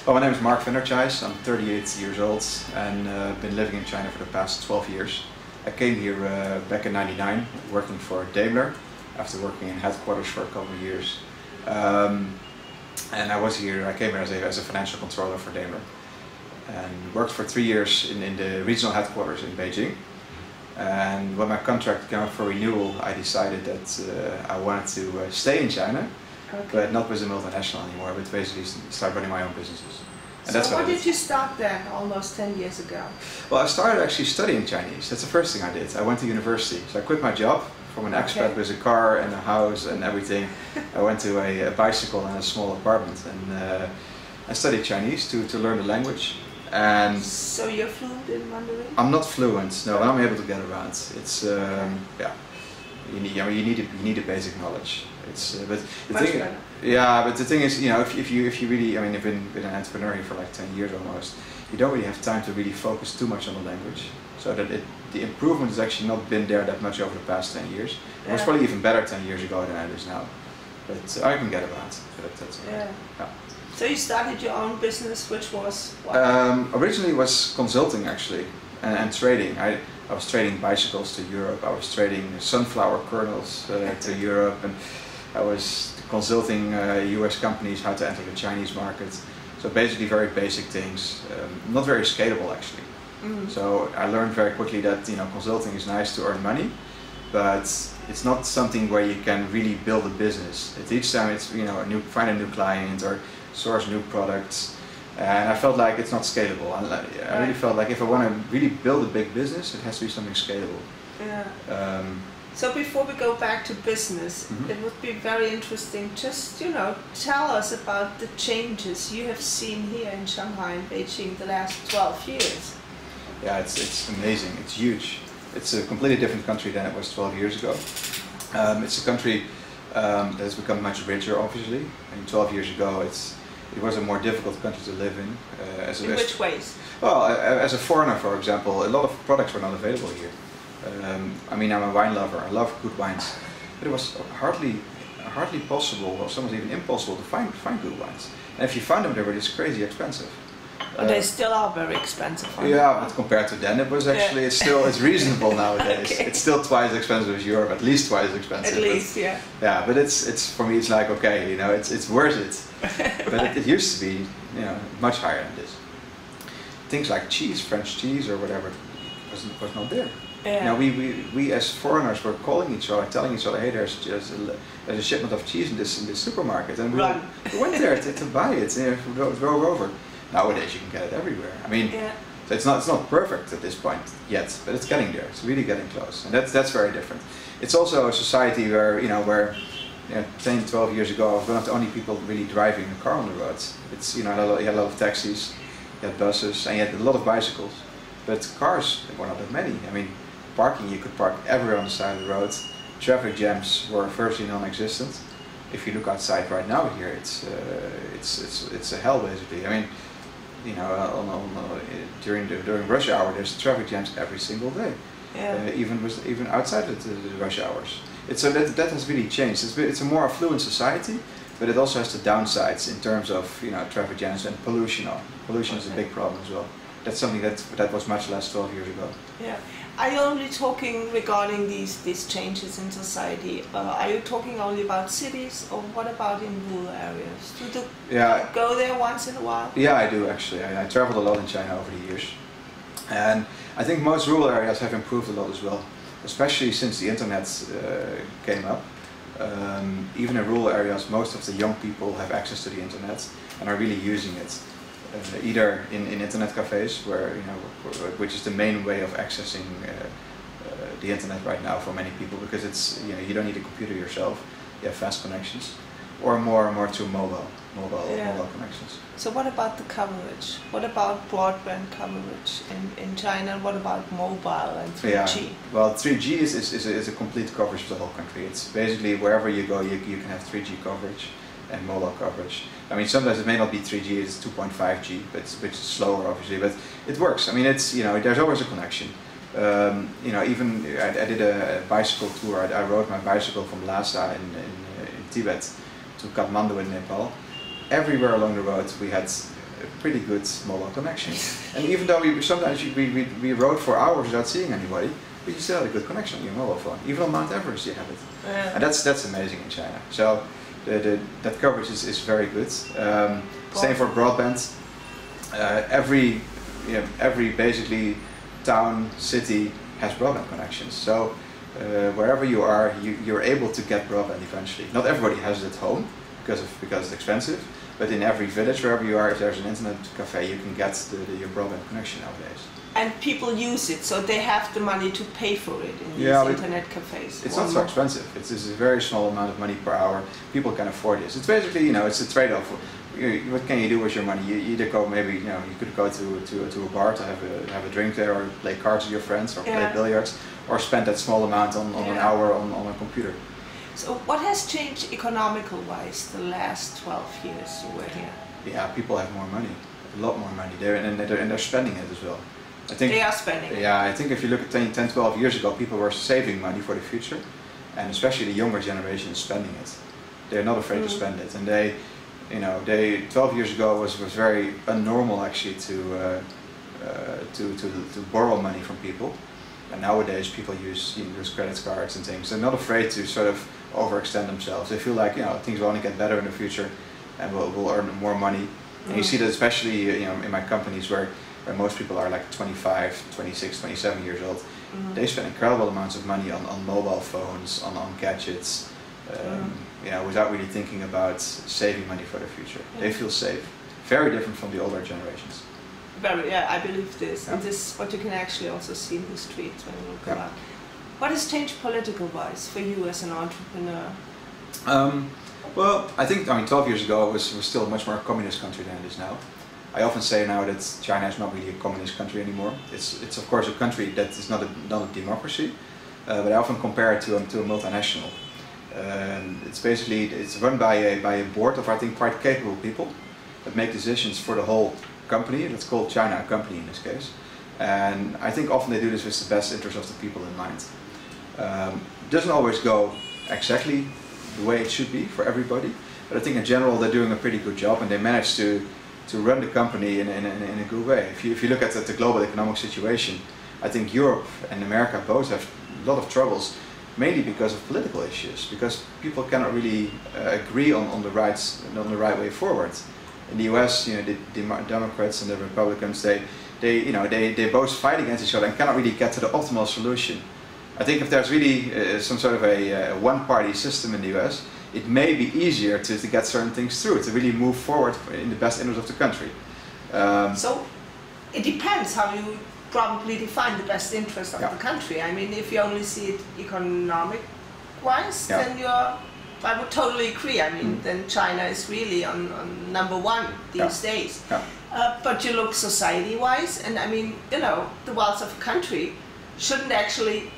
Well, my name is Marc Chijs. I'm 38 years old and been living in China for the past 12 years. I came here back in '99, working for Daimler, after working in headquarters for a couple of years. And I came here as a financial controller for Daimler. And worked for 3 years in the regional headquarters in Beijing. And when my contract came up for renewal, I decided that I wanted to stay in China, but not with a multinational anymore, but basically start running my own businesses. And so that's what did you start then, almost 10 years ago? Well, I started actually studying Chinese. That's the first thing I did. I went to university. So I quit my job from an expat with a car and a house and everything. I went to a bicycle and a small apartment, and I studied Chinese to learn the language. And so you're fluent in Mandarin? I'm not fluent, no, but I'm able to get around. It's yeah, you need a basic knowledge. It's but the thing, yeah, but the thing is, you know, if you really, I mean, you've been an entrepreneur here for like 10 years almost, you don't really have time to really focus too much on the language. So that the improvement has actually not been there that much over the past 10 years. It was probably even better 10 years ago than it is now. But I can get around. That's yeah. So you started your own business, which was what? Originally it was consulting actually, and trading. I was trading bicycles to Europe. I was trading sunflower kernels to Europe, and I was consulting US companies how to enter the Chinese market. So basically very basic things, not very scalable actually. Mm-hmm. So I learned very quickly that, you know, consulting is nice to earn money, but it's not something where you can really build a business. Each time it's, you know, find a new client or source new products, and I felt like it's not scalable. I really felt like if I want to really build a big business, it has to be something scalable. Yeah. So before we go back to business, it would be very interesting, just, you know, tell us about the changes you have seen here in Shanghai and Beijing the last 12 years. Yeah, it's amazing. It's huge. It's a completely different country than it was 12 years ago. It's a country that has become much richer, obviously. And 12 years ago, it was a more difficult country to live in. In which ways? Well, as a foreigner, for example, a lot of products were not available here. I mean, I'm a wine lover. I love good wines, but it was hardly possible, or sometimes even impossible, to find good wines. And if you found them, they were just crazy expensive. They still are very expensive. Yeah, but compared to then, it was actually it's reasonable nowadays. Okay. It's still twice as expensive as Europe, at least twice as expensive. At least, but, yeah. Yeah, but it's for me, it's like, okay, you know, it's worth it. But it used to be, you know, much higher than this. Things like cheese, French cheese or whatever, was not there. Yeah. Now we as foreigners were calling each other, telling each other, hey, there's a shipment of cheese in this supermarket, and we went there to buy it. You know, drove over. Nowadays you can get it everywhere. I mean, so it's not perfect at this point yet, but it's getting there. It's really getting close, and that's very different. It's also a society where, you know, 10, 12 years ago, I was one of the only people really driving a car on the roads. It's, you know, you had a lot of taxis, you had buses, and you had a lot of bicycles, but cars, there were not that many. I mean, parking, you could park everywhere on the side of the road. Traffic jams were virtually non-existent. If you look outside right now here, it's a hell basically. I mean, you know, during rush hour, there's traffic jams every single day. Yeah. Even outside the rush hours. So that has really changed. It's a more affluent society, but it also has the downsides in terms of, you know, traffic jams and pollution. Pollution is a big problem as well. That's something that was much less 12 years ago. Yeah. Are you only talking regarding these changes in society? Are you talking only about cities, or what about in rural areas? Do you go there once in a while? Yeah, I do actually. I traveled a lot in China over the years, and I think most rural areas have improved a lot as well, especially since the internet came up. Even in rural areas, most of the young people have access to the internet and are really using it. Either in internet cafes, where, you know, which is the main way of accessing the internet right now for many people, because it's, you know, you don't need a computer yourself, you have fast connections, or more to mobile connections. So what about the coverage? What about broadband coverage in China? What about mobile and 3G? Yeah. Well, 3G is a complete coverage of the whole country. It's basically wherever you go, you can have 3G coverage and mobile coverage. I mean, sometimes it may not be 3G, it's 2.5G, but it's a bit slower obviously, but it works. I mean, it's, you know, there's always a connection. You know, even I did a bicycle tour. I rode my bicycle from Lhasa in Tibet to Kathmandu in Nepal. Everywhere along the road we had a pretty good mobile connection. And even though sometimes we rode for hours without seeing anybody, but you still had a good connection on your mobile phone. Even on Mount Everest you have it. Yeah. And that's amazing in China. So that coverage is very good. Same for broadband. Every basically town, city has broadband connections. So wherever you are, you're able to get broadband eventually. Not everybody has it at home because it's expensive, but in every village, wherever you are, if there's an internet cafe, you can get your broadband connection nowadays. And people use it, so they have the money to pay for it in these internet cafes. It's not so expensive. It's a very small amount of money per hour. People can afford this. It's basically, it's a trade-off. What can you do with your money? You either go, maybe, you could go to a bar to have a drink there, or play cards with your friends, or play billiards, or spend that small amount on an hour on a computer. So what has changed economical-wise the last 12 years you were here? Yeah, people have more money, a lot more money. They're spending it as well. I think they are spending it. Yeah, I think if you look at 10, 12 years ago, people were saving money for the future, and especially the younger generation is spending it. They're not afraid to spend it, and they 12 years ago was very unnormal actually to borrow money from people, and nowadays people use credit cards and things. They're not afraid to sort of overextend themselves. They feel like things will only get better in the future, and we'll earn more money. And you see that especially in my companies where most people are like 25, 26, 27 years old. They spend incredible amounts of money on mobile phones, on gadgets, without really thinking about saving money for the future. They feel safe. Very different from the older generations. Very, I believe this. And this is what you can actually also see in the streets when you look around. What has changed political-wise for you as an entrepreneur? Well, I think 12 years ago it was still a much more communist country than it is now. I often say now that China is not really a communist country anymore. It's of course a country that is not a democracy, but I often compare it to a multinational. It's run by a board of, I think, quite capable people that make decisions for the whole company. It's called China a company in this case, and I think often they do this with the best interest of the people in mind. It doesn't always go exactly the way it should be for everybody, but I think in general they're doing a pretty good job, and they manage to run the company in a good way. If you look at the global economic situation, I think Europe and America both have a lot of troubles, mainly because of political issues, because people cannot really agree on the right way forward. In the US, the Democrats and the Republicans, they both fight against each other and cannot really get to the optimal solution. I think if there's really some sort of a one-party system in the US, it may be easier to get certain things through, to really move forward in the best interest of the country. So it depends how you probably define the best interest of the country. I mean, if you only see it economic-wise, then I would totally agree. I mean, then China is really on #1 these days. But you look society-wise, and I mean, the wealth of a country shouldn't actually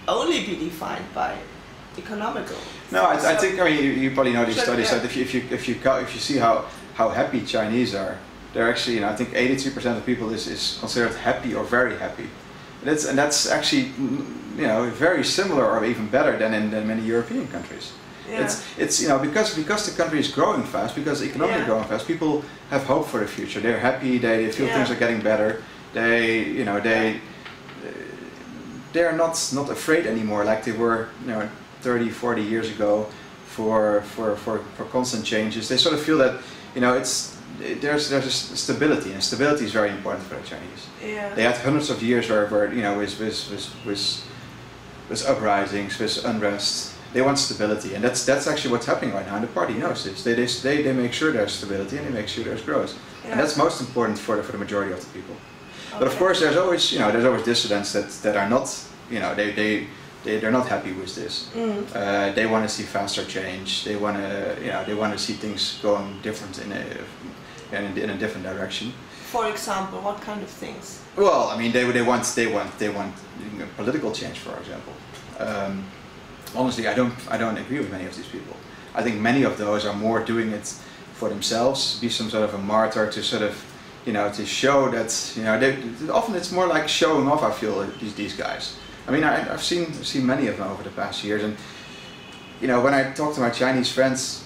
only be defined by economical. No, I think you probably know these studies that if you see how happy Chinese are, they're actually I think 82% of people is considered happy or very happy. And that's actually very similar or even better than in many European countries. Yeah. It's because the country is growing fast, because the economy is growing fast, people have hope for the future. They're happy. They feel things are getting better. They're not afraid anymore like they were 30, 40 years ago for constant changes. They sort of feel that there's a stability, and stability is very important for the Chinese. Yeah. They had hundreds of years where with uprisings, with unrest. They want stability, and that's actually what's happening right now. And the party knows this. They make sure there's stability, and they make sure there's growth, and that's most important for the majority of the people. Okay. But of course, there's always dissidents that are not they're not happy with this. They want to see faster change. They want to see things going different in a different direction. For example, what kind of things? Well, I mean, they want political change, for example. Honestly, I don't agree with many of these people. I think many of those are more doing it for themselves, be some sort of a martyr to sort of, to show that, often it's more like showing off. I feel these guys. I mean, I've seen many of them over the past years, and when I talk to my Chinese friends,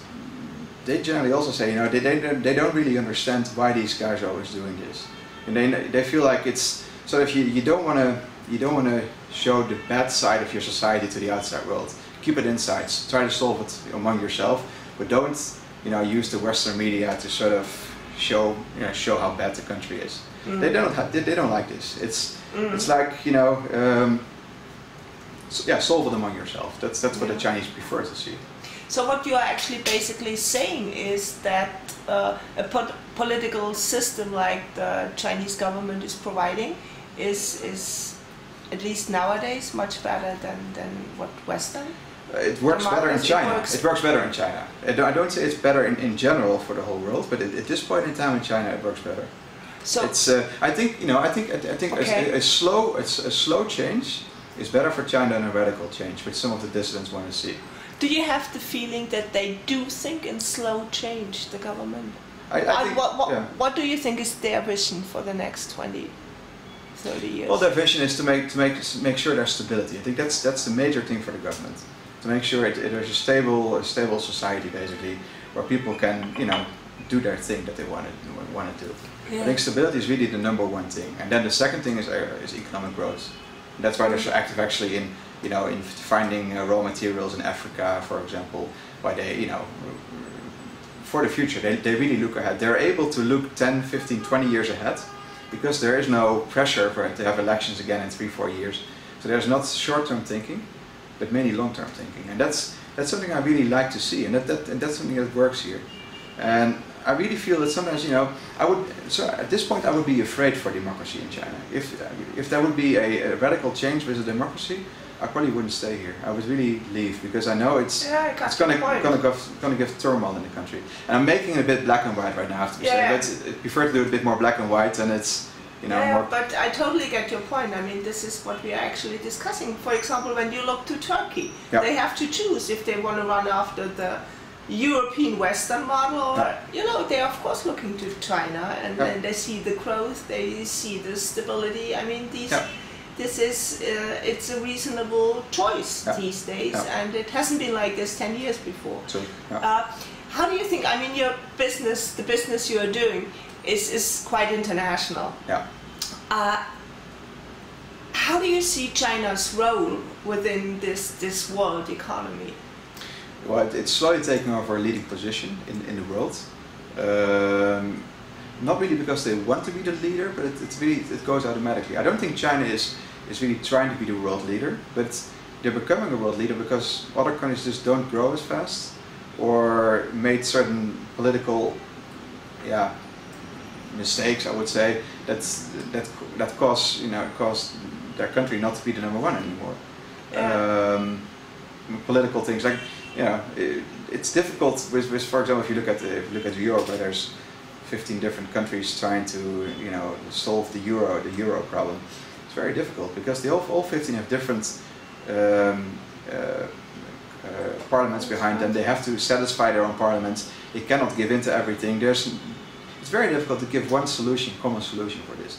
they generally also say, you know, they don't really understand why these guys are always doing this, and they feel like it's so if you don't want to show the bad side of your society to the outside world. Keep it inside. Try to solve it among yourself, but don't, you know, use the Western media to sort of show how bad the country is. Mm. They don't like this. It's like, you know, solve it among yourself. That's what the Chinese prefer to see. So what you are actually basically saying is that a political system like the Chinese government is providing is at least nowadays much better than what Western. It works better in China. It works better in China. I don't say it's better in general for the whole world, but at this point in time in China, it works better. So it's. I think okay. a slow change is better for China than a radical change, which some of the dissidents want to see. Do you have the feeling that they do think in slow change, the government? I think, what do you think is their vision for the next 20, 30 years? Well, their vision is to make sure there's stability. I think that's the major thing for the government. To make sure there's a stable society, basically, where people can, you know, do their thing that they want to do. Yeah. I think stability is really the number one thing, and then the second thing is economic growth. And that's why they're so active, actually, in finding raw materials in Africa, for example. Why they, you know, for the future, they really look ahead. They're able to look 10, 15, 20 years ahead, because there is no pressure for it to have elections again in 3-4 years. So there's not short-term thinking, but mainly long-term thinking, and that's something I really like to see, and that's something that works here. And I really feel that sometimes, you know, at this point I would be afraid for democracy in China. If there would be a radical change with a democracy, I probably wouldn't stay here. I would really leave, because I know it's gonna give turmoil in the country. And I'm making it a bit black and white right now, I have to say. But I prefer to do it a bit more black and white, and it's, you know, more. But I totally get your point. I mean, this is what we are actually discussing. For example, when you look to Turkey, they have to choose if they want to run after the European Western model, or, you know, they're of course looking to China, and then they see the growth, they see the stability. I mean, this is it's a reasonable choice these days, and it hasn't been like this 10 years before. So, how do you think? I mean, your business, the business you are doing, is quite international. Yeah. How do you see China's role within this world economy? Well, it's slowly taking over a leading position in the world. Not really because they want to be the leader, but it goes automatically. I don't think China is really trying to be the world leader, but they're becoming a world leader because other countries just don't grow as fast, or made certain political mistakes, I would say, that cause their country not to be the number one anymore. Political things like, you know, it's difficult with, for example, if you look at Europe, where there's 15 different countries trying to, you know, solve the euro problem. It's very difficult because all 15 have different parliaments behind them. They have to satisfy their own parliaments. They cannot give in to everything. It's very difficult to give one common solution for this.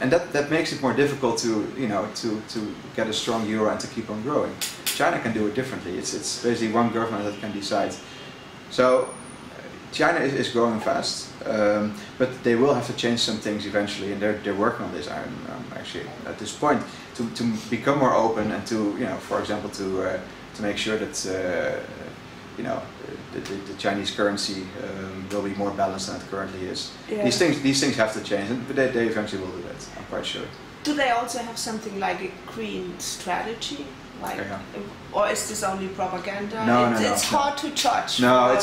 And that makes it more difficult to, you know, to get a strong euro and to keep on growing. China can do it differently. It's basically one government that can decide. So China is growing fast, but they will have to change some things eventually, and they're working on this. I'm actually at this point to become more open, and to, you know, for example, to make sure that you know, the Chinese currency will be more balanced than it currently is. Yeah. These things have to change, but they eventually will do that. I'm quite sure. Do they also have something like a green strategy? Like, or is this only propaganda? No, it's hard to judge. No,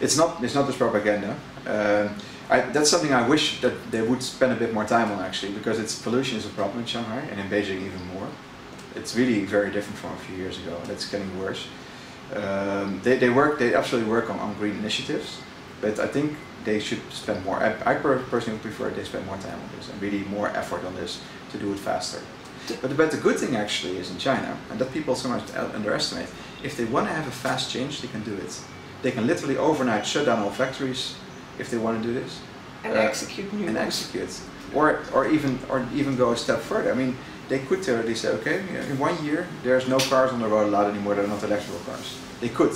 it's not just propaganda. That's something I wish that they would spend a bit more time on, actually, because pollution is a problem in Shanghai, and in Beijing even more. It's really very different from a few years ago, and it's getting worse. They absolutely work on green initiatives, but I think they should spend more. I personally prefer they spend more time on this and really more effort on this to do it faster. But the good thing actually is in China, and that people sometimes underestimate, if they want to have a fast change, they can do it. They can literally overnight shut down all factories if they want to do this. And execute new ones. Or even go a step further. I mean, they could theoretically say, okay, in 1 year there's no cars on the road allowed anymore that are not electrical cars. They could.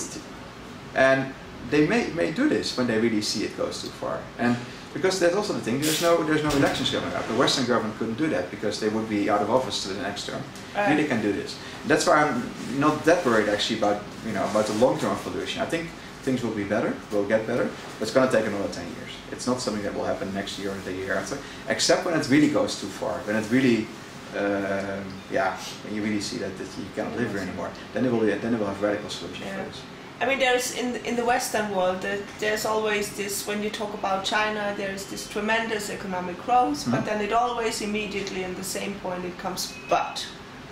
And they may do this when they really see it goes too far. And because that's also the thing, there's no elections coming up. The Western government couldn't do that because they would be out of office to the next term. Here they can do this. That's why I'm not that worried actually about the long-term evolution. I think things will be better, will get better, but it's going to take another 10 years. It's not something that will happen next year or the year after, except when it really goes too far, when it really, when you really see that you cannot live here anymore, then it will have radical solutions for this. I mean, there's in the Western world, there's always this, when you talk about China, there's this tremendous economic growth, but then it always immediately in the same point it comes but.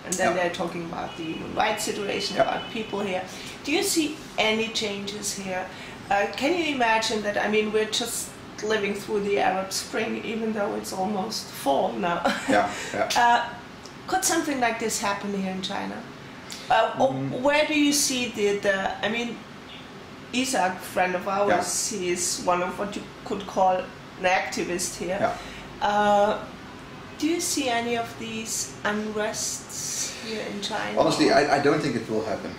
And then they're talking about the human rights situation, about people here. Do you see any changes here? Can you imagine that, I mean, we're just living through the Arab Spring, even though it's almost fall now. Could something like this happen here in China? Where do you see I mean, Isaac, friend of ours, he is one of what you could call an activist here. Do you see any of these unrests here in China? Honestly, I don't think it will happen.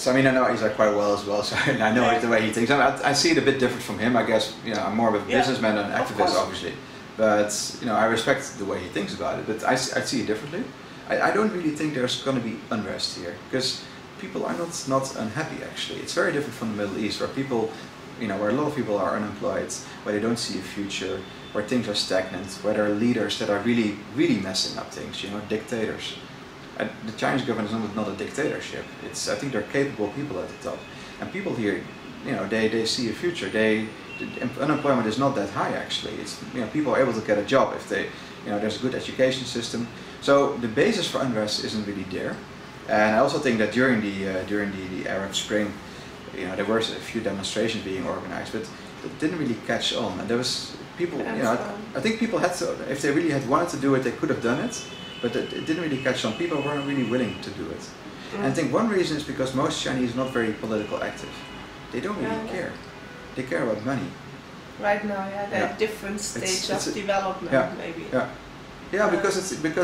I mean, I know Isaac quite well as well, so I know the way he thinks. I see it a bit different from him. I guess I'm more of a businessman than an activist, obviously. But I respect the way he thinks about it. But I see it differently. I don't really think there's going to be unrest here because people are not unhappy. Actually, it's very different from the Middle East, where people, where a lot of people are unemployed, where they don't see a future, where things are stagnant, where there are leaders that are really, really messing up things. Dictators. And the Chinese government is not a dictatorship. I think they're capable people at the top, and people here, they see a future. Unemployment is not that high actually. It's people are able to get a job if they, there's a good education system. So the basis for unrest isn't really there. And I also think that during the Arab Spring, there were a few demonstrations being organized, but it didn't really catch on. And there was people, I think people had to, if they really had wanted to do it, they could have done it. But it didn't really catch on. People weren't really willing to do it. And I think one reason is because most Chinese are not very political active. They don't really care. They care about money. Right now, they're at different stage of development, maybe. Because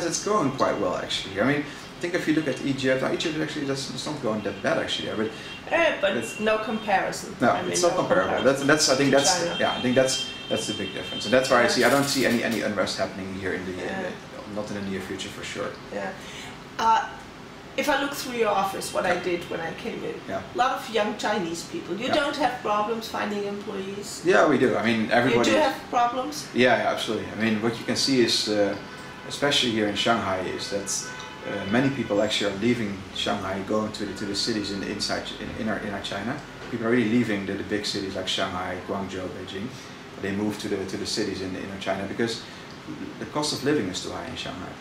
it's going quite well actually. I mean, I think if you look at Egypt, Egypt actually it's not going that bad actually. But it's no comparison. No, it's not comparable. I think that's the big difference, and that's why I don't see any unrest happening here in the not in the near future for sure. If I look through your office, what I did when I came in, a lot of young Chinese people. You don't have problems finding employees? Yeah, we do. I mean, everybody. You do have problems? Yeah, absolutely. I mean, what you can see is, especially here in Shanghai, is that many people actually are leaving Shanghai, going to the cities in inner China. People are really leaving the big cities like Shanghai, Guangzhou, Beijing. They move to the cities in inner China because the cost of living is too high in Shanghai.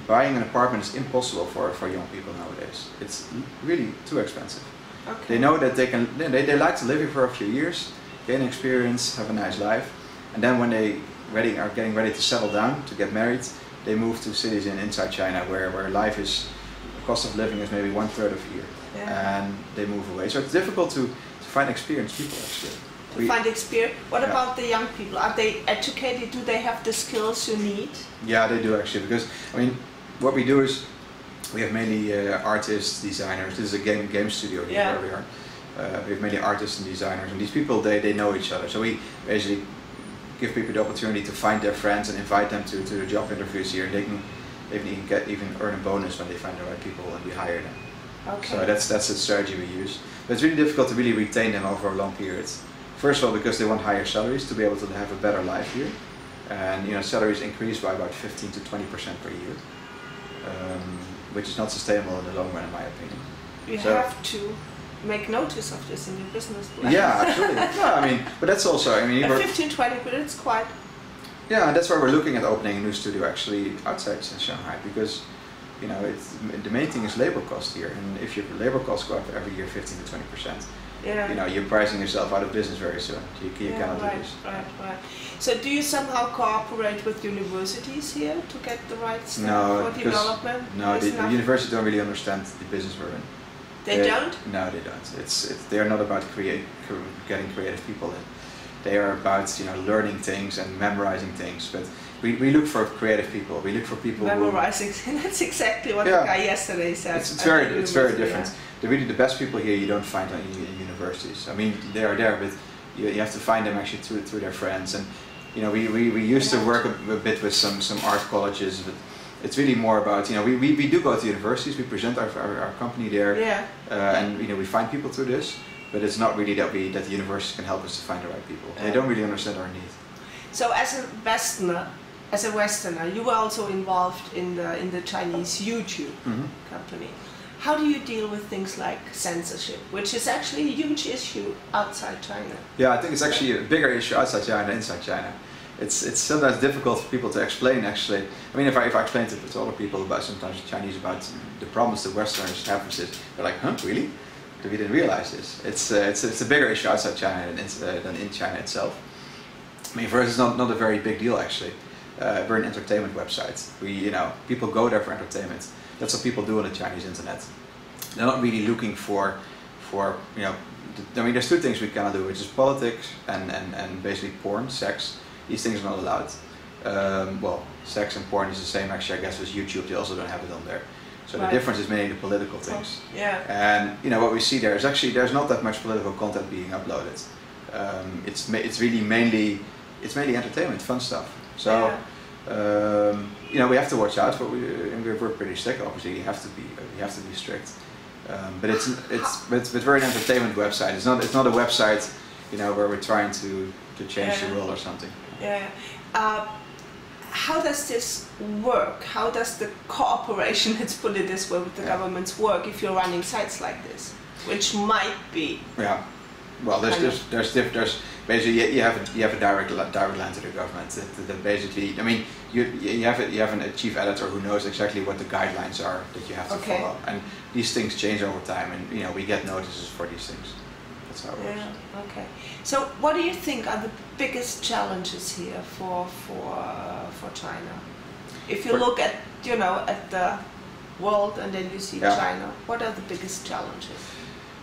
Buying an apartment is impossible for young people nowadays. It's really too expensive. Okay. They know that they like to live here for a few years, gain experience, have a nice life, and then when they are getting ready to settle down, to get married, they move to cities inside China where the cost of living is maybe 1/3 of here, and they move away. So it's difficult to find experienced people actually. Find experience. What about the young people? Are they educated? Do they have the skills you need? Yeah, they do actually. Because I mean, what we do is we have mainly artists, designers. This is a game studio here where we are. We have mainly artists and designers, and these people they know each other. So we basically give people the opportunity to find their friends and invite them to the job interviews here. They can even earn a bonus when they find the right people and we hire them. Okay. So that's the strategy we use. But it's really difficult to really retain them over a long period. First of all, because they want higher salaries to be able to have a better life here, and salaries increase by about 15 to 20% per year, which is not sustainable in the long run, in my opinion. You have to make notice of this in your business plan. Yeah, absolutely. No, I mean, but that's also, I mean, 15-20, but it's quite. Yeah, and that's why we're looking at opening a new studio actually outside Shanghai, because the main thing is labor cost here, and if your labor costs go up every year 15 to 20%. You're pricing yourself out of business very soon. You cannot do this. Right. So do you somehow cooperate with universities here to get the right stuff for development? No, the universities don't really understand the business we're in. They don't? No, they don't. They are not about getting creative people in. They are about learning things and memorizing things. But we look for creative people. We look for people memorizing. That's exactly what the guy yesterday said. It's very different. Yeah. The best people here you don't find in universities. I mean, they are there, but you have to find them actually through their friends. And we used to work a bit with some art colleges, but it's really more about we do go to universities. We present our company there, and we find people through this. But it's not really that the universities can help us to find the right people. They don't really understand our need. So as a Westerner, you were also involved in the Chinese YouTube company. How do you deal with things like censorship, which is actually a huge issue outside China? Yeah, I think it's actually a bigger issue outside China than inside China. It's sometimes difficult for people to explain. Actually, I mean, if I explain to other people about sometimes Chinese about the problems the Westerners have with this, they're like, huh, really? We didn't realize this. It's a bigger issue outside China than in China itself. I mean, for us, it's not a very big deal actually. We're an entertainment website. People go there for entertainment. That's what people do on the Chinese internet. They're not really looking for I mean, there's two things we cannot do, which is politics and basically porn, sex. These things are not allowed. Well, sex and porn is the same actually, I guess, with YouTube. They also don't have it on there. So the difference is mainly the political things. And what we see there is actually there's not that much political content being uploaded. It's really mainly entertainment, fun stuff. So we have to watch out. But we're pretty strict. Obviously, you have to be strict. But we're an entertainment website. It's not a website where we're trying to change the world or something. How does this work? How does the cooperation, let's put it this way, with the governments work if you're running sites like this, which might be? Yeah. Well, there's basically you have a direct line to the government. That basically, I mean, you have a chief editor who knows exactly what the guidelines are that you have to follow, and these things change over time, and we get notices for these things. That's how it works. Okay. So, what do you think are the biggest challenges here for China? If you look at at the world and then you see China, what are the biggest challenges?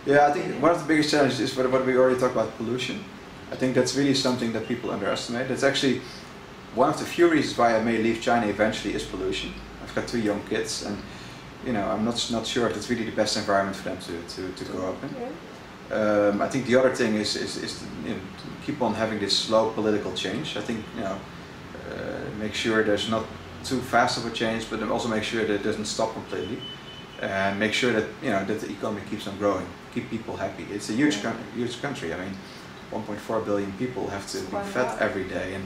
Yeah, I think one of the biggest challenges is what we already talked about, pollution. I think that's really something that people underestimate. That's actually one of the few reasons why I may leave China eventually is pollution. I've got 2 young kids, and I'm not sure if it's really the best environment for them to grow up in. I think the other thing is to keep on having this slow political change. I think make sure there's not too fast of a change, but then also make sure that it doesn't stop completely, and make sure that that the economy keeps on growing, keep people happy. It's a huge country. I mean, 1.4 billion people have to be fed every day, and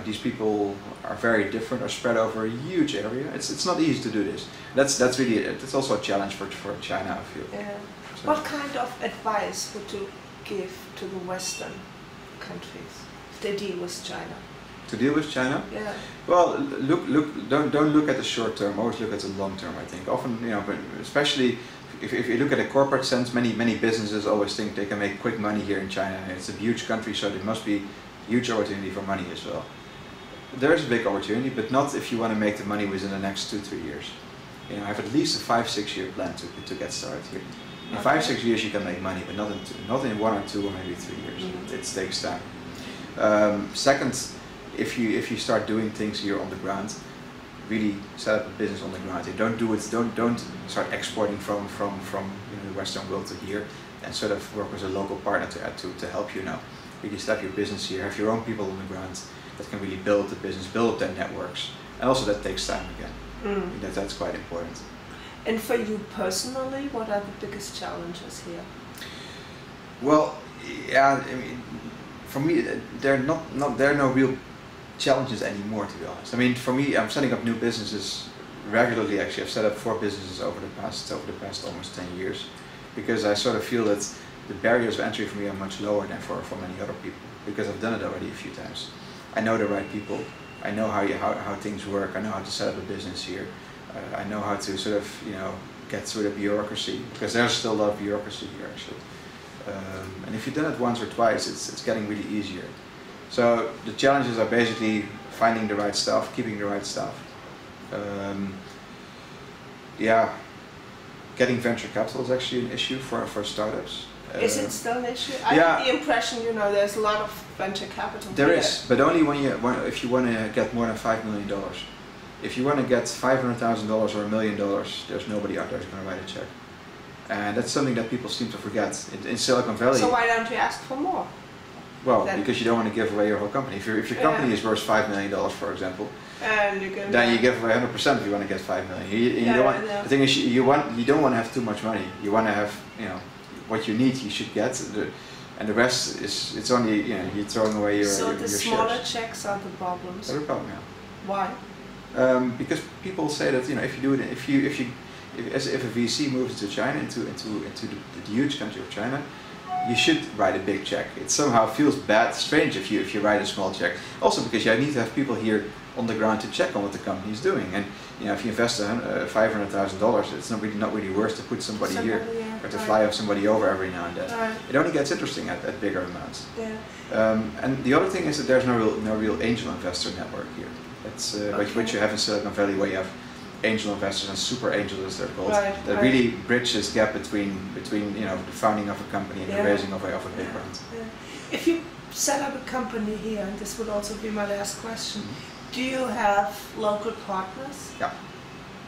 these people are very different, are spread over a huge area. It's not easy to do this. That's really also a challenge for China, I feel. So. What kind of advice would you give to the Western countries if they deal with China? To deal with China? Yeah. Well, don't look at the short term. Always look at the long term. I think often, but especially if you look at a corporate sense, many businesses always think they can make quick money here in China. It's a huge country, so there must be huge opportunity for money as well. There is a big opportunity, but not if you want to make the money within the next 2-3 years. Have at least a 5-6 year plan to get started here. In 5-6 years you can make money, but not in 1 or 2 or maybe 3 years. It takes time. Second, if you start doing things here on the ground, really set up a business on the ground. Don't start exporting from the Western world to here, and sort of work with a local partner to help you now. Really set up your business here. Have your own people on the ground that can really build the business, build up their networks, and also that takes time again. That's quite important. And for you personally, what are the biggest challenges here? Well, yeah, I mean, for me, there are no real challenges anymore, to be honest. I mean, for me, I'm setting up new businesses regularly. Actually, I've set up 4 businesses over the past almost 10 years, because I sort of feel that the barriers of entry for me are much lower than for many other people, because I've done it already a few times. I know the right people. I know how things work. I know how to set up a business here. I know how to sort of get through the bureaucracy, because there's still a lot of bureaucracy here actually. And if you've done it once or twice, it's getting really easier. So the challenges are basically finding the right stuff, keeping the right stuff. Getting venture capital is actually an issue for startups. Is it still an issue? I have the impression, you know, there's a lot of venture capital. There is, but only if you want to get more than $5 million. If you want to get $500,000 or $1 million, there's nobody out there who's going to write a check. And that's something that people seem to forget. In Silicon Valley. So why don't you ask for more? Well, then? Because you don't want to give away your whole company. If your company is worth $5 million, for example, then you give away 100% if you want to get $5 million. You don't want, the thing is, you don't want to have too much money. You want to have, you know, what you need. You should get, and the rest is it's only, you know, you're throwing away your So the smaller shares. Checks are the problems. They're the problem, yeah. Why? Because people say that, you know, if you do it, if a VC moves to China, into the huge country of China, you should write a big check. It somehow feels strange if you write a small check. Also because you need to have people here on the ground to check on what the company is doing. And you know, if you invest $500,000, it's not really worth to put somebody here or to fly somebody over every now and then. It only gets interesting at bigger amounts. And the other thing is that there's no real angel investor network here. It's which you have in Silicon Valley, where you have angel investors and super angels, as they're called, that really bridge this gap between you know, the founding of a company and the raising of a big round. If you set up a company here, and this would also be my last question, do you have local partners? Yeah,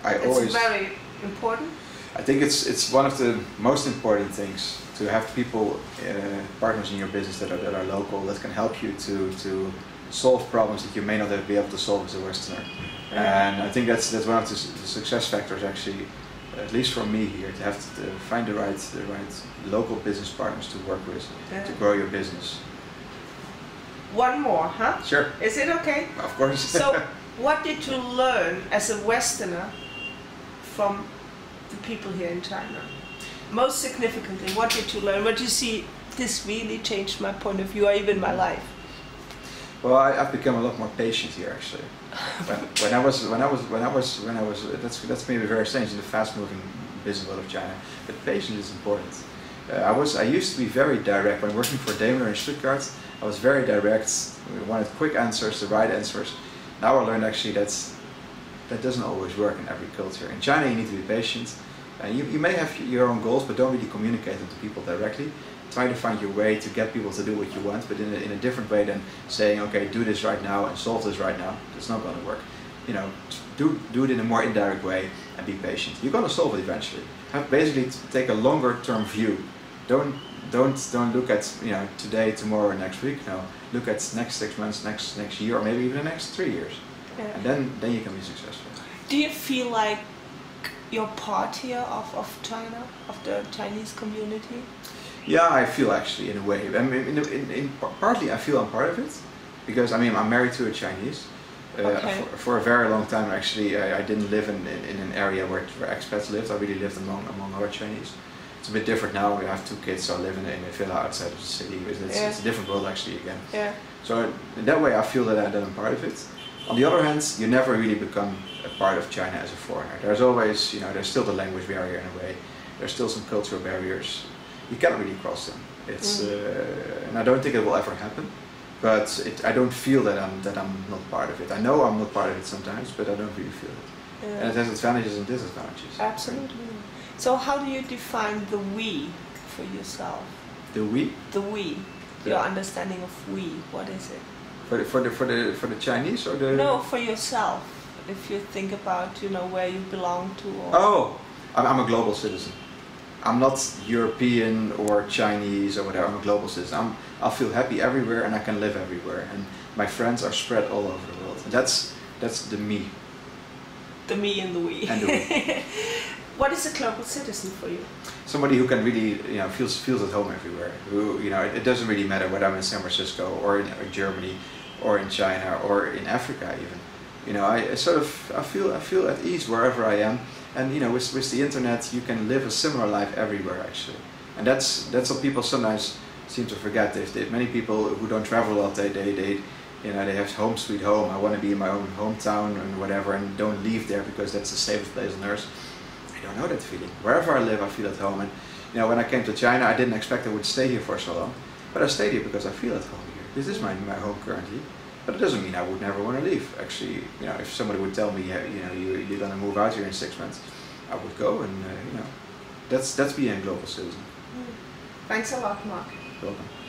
It's very important. I think it's one of the most important things to have people, partners in your business that are local, that can help you to solve problems that you may not be able to solve as a Westerner. And I think that's one of the success factors, actually, at least for me here, to have to find the right local business partners to work with to grow your business. One more, huh? Sure. Is it okay? Of course. So, what did you learn as a Westerner from the people here in China? Most significantly, what did you learn? What do you see, this really changed my point of view, or even my life? Well, I've become a lot more patient here, actually. When I was, that's maybe very strange in the fast-moving business world of China. But patience is important. I used to be very direct. When working for Daimler in Stuttgart, I was very direct. We wanted quick answers, the right answers. Now I learned actually that doesn't always work in every culture. In China, you need to be patient. You may have your own goals, but don't really communicate them to people directly. Try to find your way to get people to do what you want, but in a different way than saying, okay, do this right now and solve this right now. It's not going to work. You know, do it in a more indirect way and be patient. You're going to solve it eventually. Basically, take a longer-term view. Don't look at, you know, today, tomorrow, next week. No, look at next 6 months, next year, or maybe even the next 3 years, and then you can be successful. Do you feel like you're part here of China, of the Chinese community? Yeah, I feel actually, in a way. I mean, partly I feel I'm part of it, because I mean, I'm married to a Chinese. For a very long time, actually, I didn't live in an area where expats lived. I really lived among other Chinese. It's a bit different now. We have 2 kids, so I live in a villa outside of the city. It's a different world, actually, again. Yeah. So in that way, I feel that I'm part of it. On the other hand, you never really become a part of China as a foreigner. There's always, you know, there's still the language barrier in a way. There's still some cultural barriers. You cannot really cross them. It's and I don't think it will ever happen. But I don't feel that I'm not part of it. I know I'm not part of it sometimes, but I don't really feel it. Yeah. And it has advantages and disadvantages. Absolutely. So how do you define the we for yourself? The we? The we. Your understanding of we. What is it? For the Chinese or the? No, for yourself. If you think about, you know, where you belong to. Or oh, I'm a global citizen. I'm not European or Chinese or whatever. I'm a global citizen. I'll feel happy everywhere and I can live everywhere. And my friends are spread all over the world. And that's the me. The me and the we. And the we. What is a global citizen for you? Somebody who can really, you know, feels at home everywhere. Who, you know, it doesn't really matter whether I'm in San Francisco or in Germany or in China or in Africa even. You know, I feel at ease wherever I am. And you know, with the internet, you can live a similar life everywhere actually. And that's what people sometimes seem to forget. Many people who don't travel a lot, they you know, they have home sweet home. I want to be in my own hometown and whatever, and don't leave there because that's the safest place on earth. I don't know that feeling. Wherever I live, I feel at home. And you know, when I came to China, I didn't expect I would stay here for so long, but I stayed here because I feel at home here. This is my home currently. But it doesn't mean I would never want to leave. Actually, you know, if somebody would tell me, you know, you're going to move out here in 6 months, I would go, and you know, that's being a global citizen. Thanks a lot, Marc. You're welcome.